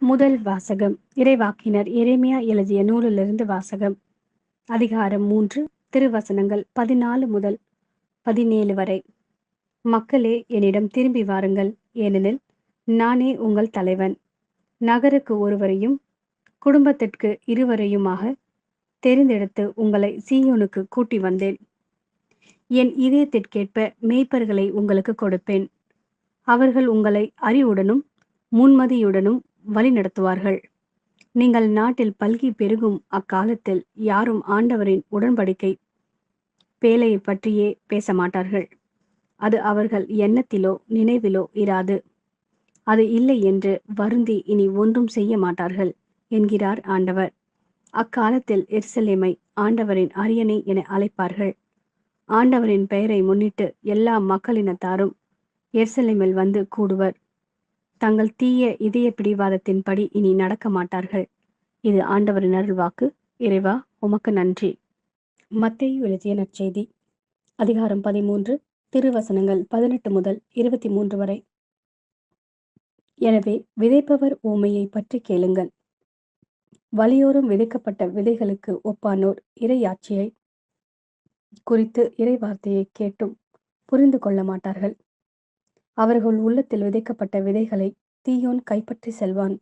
முதல் வாசகம் இறைவாக்கினர் எரேமியா எழுதிய நூலிலிருந்து வாசகம். அதிகாரம் 3, திருவசனங்கள் 14 முதல் 17 வரை. மக்களே, என்னிடம் திரும்பி வாருங்கள், ஏனெனில் நானே உங்கள் தலைவன். நகருக்கு ஒருவரையும் குடும்பத்திற்கு இருவரையுமாக தெரிந்தெடுத்து உங்களை சீயோனுக்கு கூட்டி வந்தேன். என் இதயத்திற்கேற்ப மேய்ப்பர்களை உங்களுக்கு கொடுப்பேன். அவர்கள் உங்களை அறிவுடனும் முன்மதியுடனும் வழி நடத்துவார்கள். நீங்கள் நாட்டில் பல்கி பெருகும் அக்காலத்தில் யாரும் ஆண்டவரின் உடன்படிக்கை பேழையை பற்றியே பேச மாட்டார்கள். அது அவர்கள் எண்ணத்திலோ நினைவிலோ இராது. அது இல்லை என்று வருந்தி இனி ஒன்றும் செய்ய மாட்டார்கள் என்கிறார் ஆண்டவர். அக்காலத்தில் எருசலேமை ஆண்டவரின் அரியணை என அழைப்பார்கள். ஆண்டவரின் பெயரை முன்னிட்டு எல்லா மக்களினத்தாரும் எருசலேமில் வந்து கூடுவர். தங்கள் தீய இதய பிடிவாதத்தின்படி இனி நடக்க மாட்டார்கள். இது ஆண்டவரின் அருள்வாக்கு. இறைவா, உமக்கு நன்றி. மத்தேயு எழுதிய நற்செய்தி. அதிகாரம் 13, திருவசனங்கள் 18 முதல் 23 வரை. எனவே விதைப்பவர் ஊமையை பற்றி கேளுங்கள். வழியோரம் விதைக்கப்பட்ட விதைகளுக்கு ஒப்பானோர் இறையாட்சியை குறித்து இறை வார்த்தையை கேட்டும் புரிந்து கொள்ள மாட்டார்கள். அவர்கள் உள்ளத்தில் விதைக்கப்பட்ட விதைகளை தீயோன் கைப்பற்றி செல்வான்.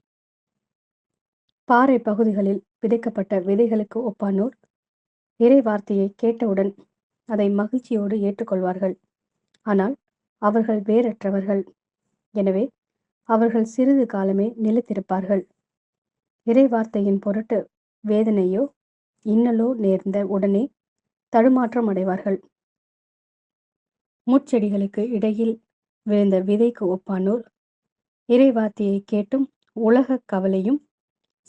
பாறை பகுதிகளில் விதைக்கப்பட்ட விதைகளுக்கு ஒப்பானோர் இறை வார்த்தையை கேட்டவுடன் அதை மகிழ்ச்சியோடு ஏற்றுக்கொள்வார்கள். ஆனால் அவர்கள் வேரற்றவர்கள். எனவே அவர்கள் சிறிது காலமே நிலைத்திருப்பார்கள். இறை வார்த்தையின் பொருட்டு வேதனையோ இன்னலோ நேர்ந்த உடனே தடுமாற்றம் அடைவார்கள். முட்செடிகளுக்கு இடையில் விழுந்த விதைக்கு ஒப்பானோர் இறை வார்த்தையை கேட்டும் உலக கவலையும்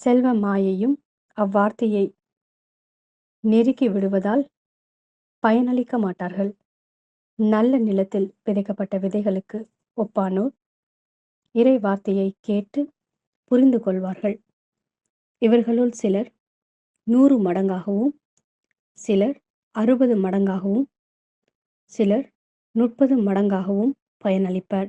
செல்வ மாயையும் அவ்வார்த்தையை நெருக்கி விடுவதால் பயனளிக்க மாட்டார்கள். நல்ல நிலத்தில் விதைக்கப்பட்ட விதைகளுக்கு ஒப்பானோர் இறை வார்த்தையை கேட்டு புரிந்து கொள்வார்கள். இவர்களுள் சிலர் 100 மடங்காகவும், சிலர் 60 மடங்காகவும், சிலர் 30 மடங்காகவும் பயனளிப்பர்.